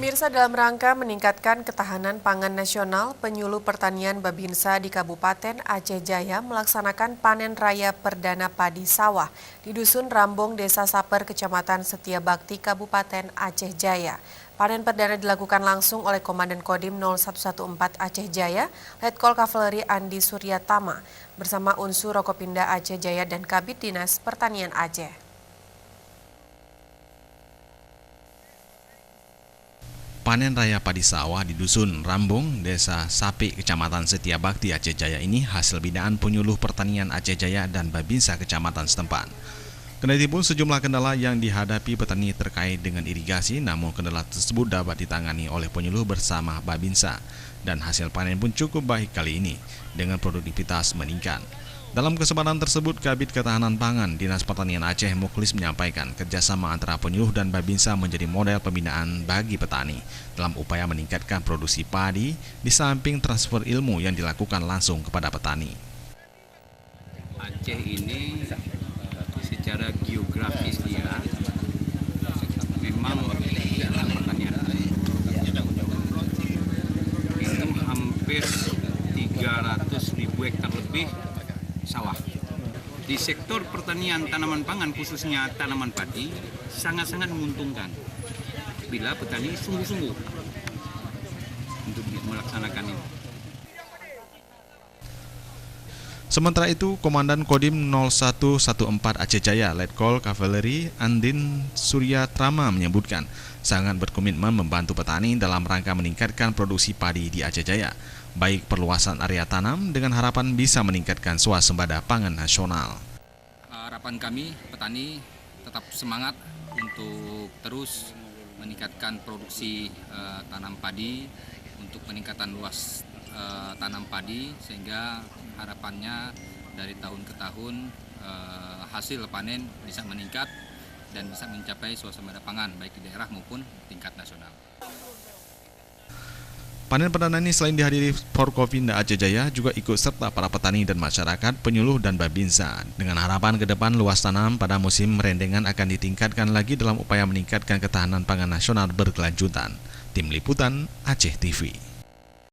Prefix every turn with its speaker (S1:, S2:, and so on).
S1: Pemirsa, dalam rangka meningkatkan ketahanan pangan nasional, Penyuluh Pertanian Babinsa di Kabupaten Aceh Jaya melaksanakan panen raya perdana padi sawah di Dusun Rambong, Desa Saper, Kecamatan Setiabakti, Kabupaten Aceh Jaya. Panen perdana dilakukan langsung oleh Komandan Kodim 0114 Aceh Jaya, Letkol Kavaleri Andi Suryatama, bersama unsur Rokopinda Aceh Jaya dan Kabid Dinas Pertanian Aceh.
S2: Panen raya padi sawah di Dusun Rambong, Desa Sapi, Kecamatan Setiabakti, Aceh Jaya ini hasil binaan Penyuluh Pertanian Aceh Jaya dan Babinsa Kecamatan setempat. Kendati pun sejumlah kendala yang dihadapi petani terkait dengan irigasi, namun kendala tersebut dapat ditangani oleh penyuluh bersama Babinsa, dan hasil panen pun cukup baik kali ini, dengan produktivitas meningkat. Dalam kesempatan tersebut, Kabid Ketahanan Pangan Dinas Pertanian Aceh Mukhlis menyampaikan kerjasama antara penyuluh dan Babinsa menjadi model pembinaan bagi petani dalam upaya meningkatkan produksi padi di samping transfer ilmu yang dilakukan langsung kepada petani.
S3: Aceh ini secara geografis dia memang dalam pertanian itu hampir 300.000 hektar lebih sawah. Di sektor pertanian tanaman pangan, khususnya tanaman padi, sangat-sangat menguntungkan bila petani sungguh-sungguh untuk melaksanakan ini.
S2: Sementara itu, Komandan Kodim 0114 Aceh Jaya, Letkol Kavaleri Andin Suryatama menyebutkan sangat berkomitmen membantu petani dalam rangka meningkatkan produksi padi di Aceh Jaya, baik perluasan area tanam dengan harapan bisa meningkatkan swasembada pangan nasional.
S4: Harapan kami petani tetap semangat untuk terus meningkatkan produksi tanam padi untuk peningkatan luas tanam padi, sehingga harapannya dari tahun ke tahun hasil panen bisa meningkat dan bisa mencapai swasembada pangan baik di daerah maupun tingkat nasional.
S2: Panen perdana ini selain dihadiri Forkopimda Aceh Jaya, juga ikut serta para petani dan masyarakat, penyuluh dan Babinsa, dengan harapan ke depan luas tanam pada musim merendengan akan ditingkatkan lagi dalam upaya meningkatkan ketahanan pangan nasional berkelanjutan. Tim Liputan Aceh TV.